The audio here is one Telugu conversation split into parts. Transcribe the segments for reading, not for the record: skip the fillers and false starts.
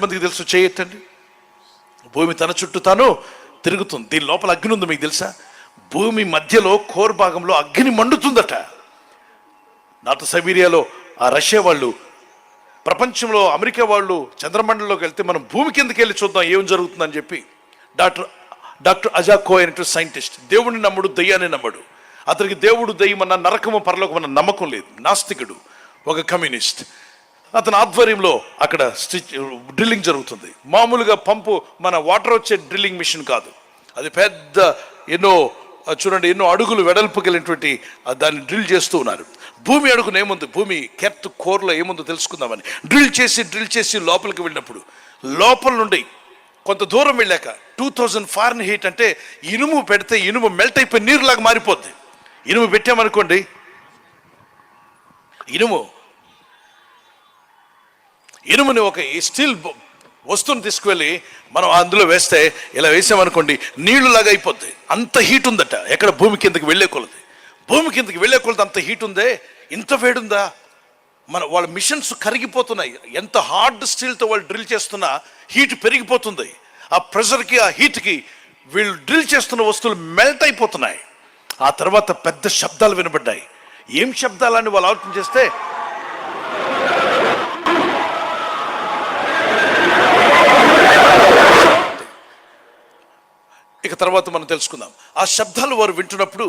మందికి తెలుసు చేయొద్దండి. భూమి తన చుట్టూ తాను తిరుగుతుంది. దీని లోపల అగ్ని ఉంది, మీకు తెలుసా? భూమి మధ్యలో కోర్ భాగంలో అగ్ని మండుతుందట. నార్త్ సైబీరియాలో ఆ రష్యా వాళ్ళు, ప్రపంచంలో అమెరికా వాళ్ళు చంద్రమండలంలోకి వెళ్తే మనం భూమి కిందకి వెళ్ళి చూద్దాం ఏం జరుగుతుందని చెప్పి డాక్టర్ అజాకో అనేటువంటి సైంటిస్ట్ దేవుడిని నమ్మడు, దయ్యాన్ని నమ్మడు. అతనికి దేవుడు, దయ్యం అన్న నరకము పరలోకమన్న నమ్మకం లేదు. నాస్తికుడు, ఒక కమ్యూనిస్ట్. అతని ఆధ్వర్యంలో అక్కడ డ్రిల్లింగ్ జరుగుతుంది. మామూలుగా పంపు, మన వాటర్ వచ్చే డ్రిల్లింగ్ మిషన్ కాదు, అది పెద్ద ఎన్నో అడుగులు వెడల్పు కలిగినటువంటి దాన్ని డ్రిల్ చేస్తూ ఉన్నారు. భూమి అడుగున ఏముంది, భూమి కెర్త్ కోర్లో ఏముందో తెలుసుకుందామని డ్రిల్ చేసి లోపలికి వెళ్ళినప్పుడు లోపల నుండి కొంత దూరం వెళ్ళాక 2000 ఫారెన్హీట్ అంటే ఇనుము పెడితే ఇనుము మెల్ట్ అయిపోయి నీరులాగా మారిపోద్ది. ఇనుము పెట్టామనుకోండి, ఇనుముని ఒక స్టీల్ వస్తువుని తీసుకువెళ్ళి మనం అందులో వేస్తే, ఇలా వేసామనుకోండి నీళ్లులాగా అయిపోద్ది. అంత హీట్ ఉందట. ఎక్కడ? భూమి కిందకి వెళ్ళే కొలది అంత హీట్ ఉందే. ఇంత వేడుందా? వాళ్ళ మిషన్స్ కరిగిపోతున్నాయి. ఎంత హార్డ్ స్టీల్తో వాళ్ళు డ్రిల్ చేస్తున్నా హీట్ పెరిగిపోతుంది. ఆ ప్రెషర్కి, ఆ హీట్కి వీళ్ళు డ్రిల్ చేస్తున్న వస్తువులు మెల్ట్ అయిపోతున్నాయి. ఆ తర్వాత పెద్ద శబ్దాలు వినబడ్డాయి. ఏం శబ్దాలని వాళ్ళు ఆలోచన చేస్తే, ఇక తర్వాత మనం తెలుసుకుందాం. ఆ శబ్దాలు వారు వింటున్నప్పుడు,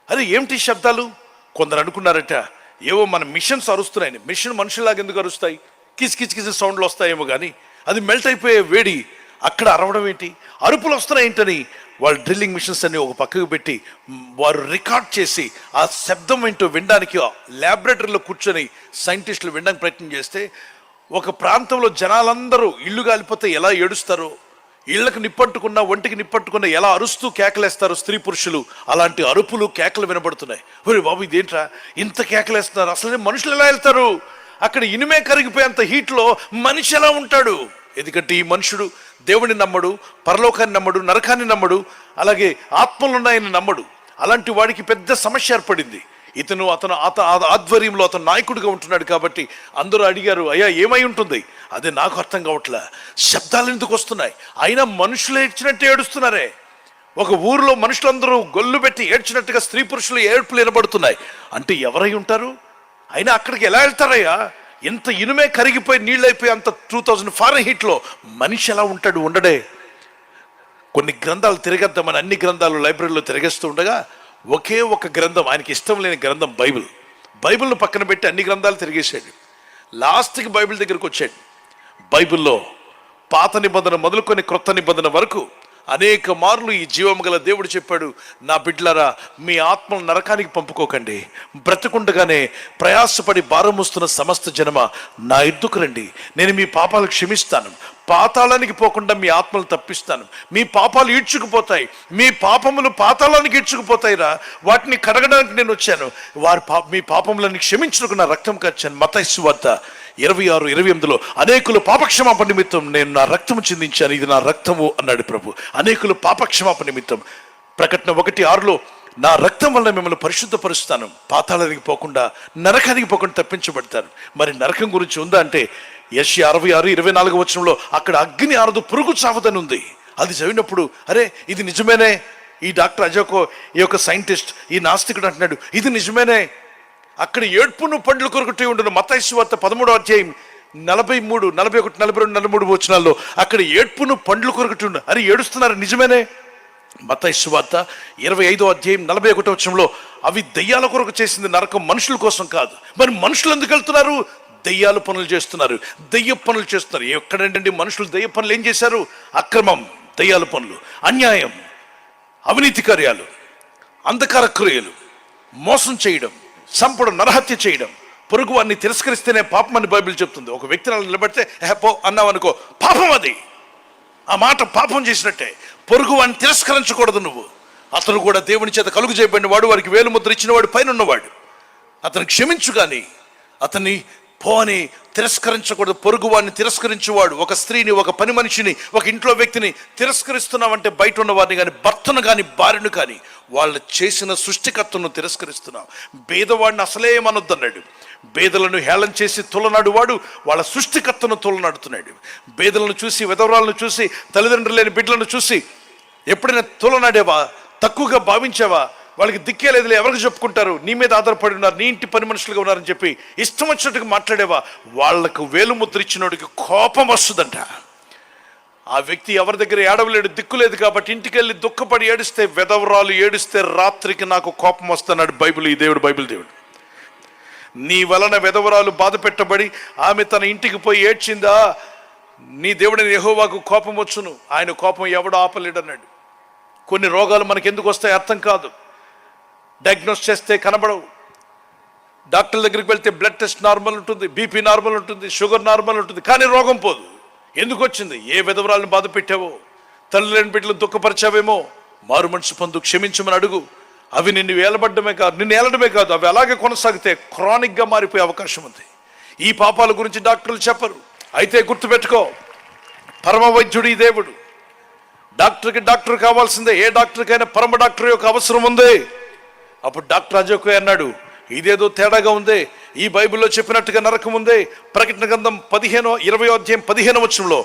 అరే ఏమిటి శబ్దాలు? కొందరు అనుకున్నారట, ఏవో మన మిషన్స్ అరుస్తున్నాయని. మిషన్ మనుషులాగా ఎందుకు అరుస్తాయి? కిచి సౌండ్లు వస్తాయేమో కానీ అది మెల్ట్ అయిపోయే వేడి అక్కడ అరవడం ఏంటి, అరుపులు వస్తున్నాయి ఏంటని వాళ్ళు డ్రిల్లింగ్ మిషన్స్ అన్ని ఒక పక్కకు పెట్టి వారు రికార్డ్ చేసి ఆ శబ్దం ఏంటో వినడానికి ల్యాబొరేటరీలో కూర్చొని సైంటిస్టులు వినడానికి ప్రయత్నం చేస్తే, ఒక ప్రాంతంలో జనాలందరూ ఇల్లు కాలిపోతే ఎలా ఏడుస్తారో, ఇళ్లకు నిప్పట్టుకున్న, ఒంటికి నిప్పట్టుకున్న ఎలా అరుస్తూ కేకలేస్తారు స్త్రీ పురుషులు, అలాంటి అరుపులు, కేకలు వినబడుతున్నాయి. ఒరే బాబు, ఇదేంట్రా ఇంత కేకలేస్తున్నారు? అసలే మనుషులు ఎలా వెళ్తారు? అక్కడ ఇనుమే కరిగిపోయేంత హీట్లో మనిషి ఎలా ఉంటాడు? ఎందుకంటే ఈ మనుషుడు దేవుడిని నమ్మడు, పరలోకాన్ని నమ్మడు, నరకాన్ని నమ్మడు, అలాగే ఆత్మలు ఉన్నాయని నమ్మడు. అలాంటి వాడికి పెద్ద సమస్య ఏర్పడింది. అతను ఆధ్వర్యంలో అతను నాయకుడిగా ఉంటున్నాడు కాబట్టి అందరూ అడిగారు, అయ్యా ఏమై ఉంటుంది? అదే నాకు అర్థం కావట్లే, శబ్దాలు ఎందుకు వస్తున్నాయి? అయినా మనుషులు ఏడ్చినట్టు ఏడుస్తున్నారే. ఒక ఊరిలో మనుషులందరూ గొల్లు పెట్టి ఏడ్చినట్టుగా స్త్రీ పురుషులు ఏడుపులు వినబడుతున్నాయి అంటే ఎవరై ఉంటారు? అయినా అక్కడికి ఎలా వెళ్తారయ్యా? ఇంత ఇనుమే కరిగిపోయి నీళ్ళైపోయి అంత 2000 ఫారెన్హీట్లో మనిషి ఎలా ఉంటాడు? ఉండడే. కొన్ని గ్రంథాలు తిరగద్దామని అన్ని గ్రంథాలు లైబ్రరీలో తిరగేస్తూ ఉండగా ఒకే ఒక గ్రంథం, ఆయనకి ఇష్టం లేని గ్రంథం బైబిల్ను పక్కన పెట్టి అన్ని గ్రంథాలు తిరిగేశాడు. లాస్ట్కి బైబిల్ దగ్గరికి వచ్చాడు. బైబిల్లో పాత నిబంధన మొదలుకొని క్రొత్త నిబంధన వరకు అనేక మార్లు ఈ జీవం గల దేవుడు చెప్పాడు, నా బిడ్డలారా, మీ ఆత్మను నరకానికి పంపుకోకండి, బ్రతుకుండగానే ప్రయాసపడి భారమోస్తున్న సమస్త జనమ నా ఎద్దుకు రండి, నేను మీ పాపాలు క్షమిస్తాను, పాతాళానికి పోకుండా మీ ఆత్మలు తప్పిస్తాను. మీ పాపాలు ఈడ్చుకుపోతాయి, మీ పాపములు పాతాళానికి ఈడ్చుకుపోతాయిరా, వాటిని కడగడానికి నేను వచ్చాను, మీ పాపములను క్షమించుటకు నా రక్తం కార్చాను. మత్తయి సువార్త 26:28లో అనేకులు పాపక్షమాపణ నిమిత్తం నేను నా రక్తము చిందించాను, ఇది నా రక్తము అన్నాడు ప్రభు. అనేకులు పాపక్షమాపణ నిమిత్తం. ప్రకటన 1:6లో నా రక్తం వల్ల మిమ్మల్ని పరిశుద్ధపరుస్తాను, పాతాళానికి పోకుండా, నరకానికి పోకుండా తప్పించబడతారు. మరి నరకం గురించి ఉందా అంటే యెషయా 66:24 అక్కడ అగ్ని ఆరదు, పురుగు చావదని ఉంది. అది చదివినప్పుడు అరే ఇది నిజమేనే. ఈ డాక్టర్ అజాకో, ఈ యొక్క సైంటిస్ట్, ఈ నాస్తికుడు అంటున్నాడు ఇది నిజమేనే. అక్కడ ఏడ్పును పండ్లు కొరకటి ఉండును. మత్తయి సువార్త 13:43, 41, 42, 43 వచనాల్లో అక్కడ ఏడ్పును పండ్లు కొరకటి ఉండు. అరే ఏడుస్తున్నారు నిజమేనే. మత్తయి సువార్త 25:41 అవి దెయ్యాల కొరకు చేసింది, నరకం మనుషుల కోసం కాదు. మరి మనుషులు ఎందుకు వెళ్తున్నారు? దెయ్యాల పనులు చేస్తున్నారు, దెయ్య పనులు చేస్తున్నారు. ఎక్కడండి మనుషులు దెయ్య పనులు ఏం చేశారు? అక్రమం, దెయ్యాల పనులు, అన్యాయం, అవినీతి కార్యాలు, అంధకార క్రియలు, మోసం చేయడం, సంపడం, నరహత్య చేయడం, పొరుగు వారిని తిరస్కరిస్తేనే పాపం అని బైబిల్ చెప్తుంది. ఒక వ్యక్తిని నిలబడితే పో అన్నావు అనుకో, పాపం అది. ఆ మాట పాపం చేసినట్టే. పొరుగు వారిని తిరస్కరించకూడదు నువ్వు. అతను కూడా దేవుని చేత కలుగు చేయబడిన వాడు, వారికి వేలు ముద్ర ఇచ్చిన వాడు, పైన ఉన్నవాడు. అతను క్షమించు కానీ అతన్ని పో అని తిరస్కరించకూడదు. పొరుగు వాడిని తిరస్కరించేవాడు, ఒక స్త్రీని, ఒక పని మనిషిని, ఒక ఇంట్లో వ్యక్తిని తిరస్కరిస్తున్నావంటే బయట ఉన్న వారిని కానీ, భర్తను కానీ, భార్యను కానీ, వాళ్ళు చేసిన సృష్టికర్తను తిరస్కరిస్తున్నావు. భేదవాడిని అసలే మనొద్దన్నాడు. బేదలను హేళన చేసి తొలనాడు వాడు వాళ్ళ సృష్టికర్తను తొలనాడుతున్నాడు. బేదలను చూసి, విధవరాలను చూసి, తల్లిదండ్రులు లేని బిడ్డలను చూసి ఎప్పుడైనా తొలనాడేవా? తక్కువగా భావించావా? వాళ్ళకి దిక్కే లేదులే, ఎవరికి చెప్పుకుంటారు, నీ మీద ఆధారపడి ఉన్నారు, నీ ఇంటి పని మనుషులుగా ఉన్నారని చెప్పి ఇష్టం వచ్చినట్టుగా మాట్లాడేవా? వాళ్లకు వేలుముద్ర ఇచ్చినోడికి కోపం వస్తుందంట. ఆ వ్యక్తి ఎవరి దగ్గర ఏడవలేడు, దిక్కులేదు కాబట్టి ఇంటికి వెళ్ళి దుఃఖపడి ఏడిస్తే, వెధవరాలు ఏడిస్తే రాత్రికి నాకు కోపం వస్తున్నాడు బైబిల్, ఈ దేవుడు, బైబిల్ దేవుడు. నీ వలన వెధవరాలు బాధ పెట్టబడి ఆమె తన ఇంటికి పోయి ఏడ్చిందా, నీ దేవుడిని యెహోవాకు కోపం వచ్చును, ఆయన కోపం ఎవడు ఆపలేడు అన్నాడు. కొన్ని రోగాలు మనకి ఎందుకు వస్తాయి అర్థం కాదు. డయాగ్నోస్ చేస్తే కనబడవు. డాక్టర్ దగ్గరికి వెళ్తే బ్లడ్ టెస్ట్ నార్మల్ ఉంటుంది, బీపీ నార్మల్ ఉంటుంది, షుగర్ నార్మల్ ఉంటుంది, కానీ రోగం పోదు. ఎందుకు వచ్చింది? ఏ విధవరాలను బాధ పెట్టావో, తల్లి లేని బిడ్డలు దుఃఖపరిచావేమో, మారు మనసు పొందు, క్షమించమని అడుగు. అవి నిన్ను ఏలడమే కాదు, అవి అలాగే కొనసాగితే క్రానిక్గా మారిపోయే అవకాశం ఉంది. ఈ పాపాల గురించి డాక్టర్లు చెప్పరు. అయితే గుర్తుపెట్టుకో, పరమ వైద్యుడు ఈ దేవుడు. డాక్టర్ కావాల్సిందే. ఏ డాక్టర్కైనా పరమ డాక్టర్ యొక్క అవసరం ఉంది. అప్పుడు డాక్టర్ అజోకో అన్నాడు, ఇదేదో తేడాగా ఉందే, ఈ బైబిల్లో చెప్పినట్టుగా నరకం ఉందే. ప్రకటన గ్రంథం 20:15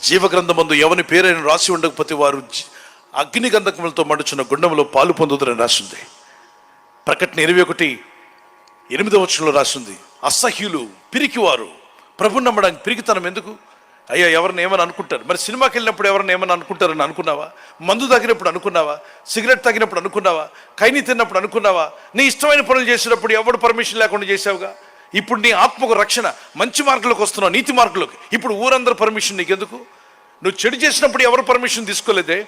జీవగ్రంథమందు ఎవని పేరైన రాసి ఉండకపోతే వారు అగ్ని గంధకములతో మండుచున్న గుండంలో పాలు పొందుతారని రాసింది. ప్రకటన 21:8 రాసింది, అసహ్యులు, పిరికివారు, ప్రభుని నమ్మడానికి పిరికితనం ఎందుకు? అయ్యా, ఎవరిని ఏమని అనుకుంటారు? మరి సినిమాకి వెళ్ళినప్పుడు ఎవరిని ఏమని అనుకుంటారని అనుకున్నావా? మందు తాగినప్పుడు అనుకున్నావా? సిగరెట్ తాగినప్పుడు అనుకున్నావా? కైని తిన్నప్పుడు అనుకున్నావా? నీ ఇష్టమైన పనులు చేసినప్పుడు ఎవడు పర్మిషన్ లేకుండా చేసావుగా. ఇప్పుడు నీ ఆత్మకు రక్షణ, మంచి మార్కులకు వస్తున్నావు, నీతి మార్కులకు. ఇప్పుడు ఊరందరూ పర్మిషన్ నీకెందుకు? నువ్వు చెడు చేసినప్పుడు ఎవరు పర్మిషన్ తీసుకోలేదే.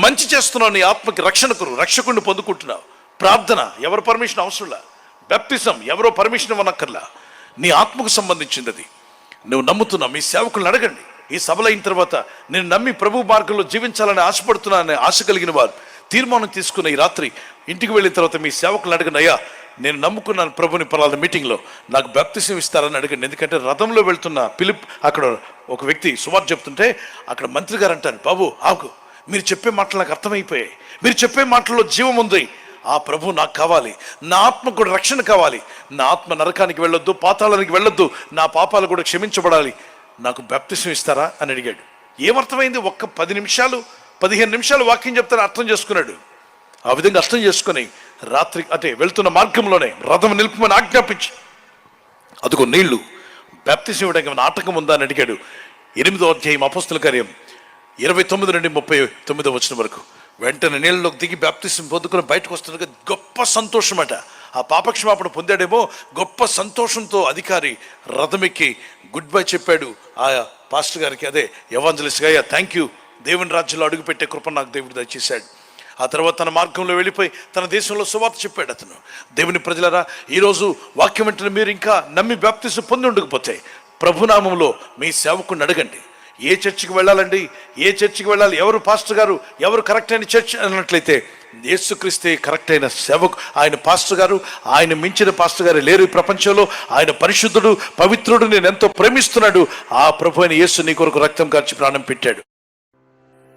మంచి చేస్తున్నావు, నీ ఆత్మకి రక్షణకు, రక్షకుడిని పొందుకుంటున్నావు. ప్రార్థన ఎవరు పర్మిషన్ అవసరంలా. బాప్టిజం ఎవరో పర్మిషన్ ఇవ్వనక్కర్లా. నీ ఆత్మకు సంబంధించింది అది. నువ్వు నమ్ముతున్నావు. మీ సేవకులను అడగండి. ఈ సభలు అయిన తర్వాత నేను నమ్మి ప్రభు మార్గంలో జీవించాలని ఆశపడుతున్నానని ఆశ కలిగిన వారు తీర్మానం తీసుకున్న ఈ రాత్రి ఇంటికి వెళ్ళిన తర్వాత మీ సేవకులను అడగండి, అయ్యా నేను నమ్ముకున్నాను ప్రభుని, పలానా మీటింగ్లో నాకు బాప్తిసం ఇస్తారని అడగండి. ఎందుకంటే రథంలో వెళ్తున్న ఫిలిప్, అక్కడ ఒక వ్యక్తి సువార్త చెప్తుంటే అక్కడ మంత్రి గారు అంటారు, బాబు ఆగు, మీరు చెప్పే మాటలు నాకు అర్థమైపోయాయి, మీరు చెప్పే మాటల్లో జీవం ఉంది. ఆ ప్రభు నాకు కావాలి, నా ఆత్మకు కూడా రక్షణ కావాలి, నా ఆత్మ నరకానికి వెళ్ళొద్దు, పాతాళానికి వెళ్ళొద్దు, నా పాపాలు కూడా క్షమించబడాలి, నాకు బాప్తిసం ఇస్తారా అని అడిగాడు. ఏమర్థమైంది? ఒక్క 15 నిమిషాలు వాక్యం చెప్తాను అర్థం చేసుకున్నాడు. ఆ విధంగా అర్థం చేసుకుని రాత్రి అంటే వెళ్తున్న మార్గంలోనే రథం నిలుపుమని ఆజ్ఞాపించి, అదిగో నీళ్లు, బాప్తిసం ఇవ్వడానికి నాటకం ఉందా అని అడిగాడు. 8వ అధ్యాయం అపోస్తల కార్యం 29-39 వరకు. వెంటనే నీళ్ళలోకి దిగి బాప్తిసం పొందుకుని బయటకు వస్తుండగా గొప్ప సంతోషం అట. ఆ పాపక్షమాపణ పొందాడేమో, గొప్ప సంతోషంతో అధికారి రథమెక్కి గుడ్ బై చెప్పాడు ఆ పాస్టర్ గారికి, అదే ఎవాంజలిస్ట్ గా, థ్యాంక్ యూ, దేవుని రాజ్యంలో అడుగుపెట్టే కృప నాకు దేవుడు దయచేశాడు. ఆ తర్వాత తన మార్గంలో వెళ్ళిపోయి తన దేశంలో సువార్త చెప్పాడు అతను. దేవుని ప్రజలారా, ఈరోజు వాక్యం వెంటనే మీరు ఇంకా నమ్మి బాప్తిసం పొంది ఉండకపోతే ప్రభునామంలో మీ సేవకుని అడగండి, ఏ చర్చికి వెళ్ళాలండి, ఏ చర్చికి వెళ్ళాలి, ఎవరు పాస్టర్ గారు, ఎవరు కరెక్ట్ అయిన చర్చ్ అన్నట్లయితే యేసుక్రీస్తే కరెక్ట్ అయిన సేవకు. ఆయన పాస్టర్ గారు, ఆయన మించిన పాస్టర్ గారు లేరు ఈ ప్రపంచంలో. ఆయన పరిశుద్ధుడు, పవిత్రుడు, నేను ఎంతో ప్రేమిస్తున్నాడు. ఆ ప్రభు అయిన యేసు నీ కొరకు రక్తం కార్చి ప్రాణం పెట్టాడు.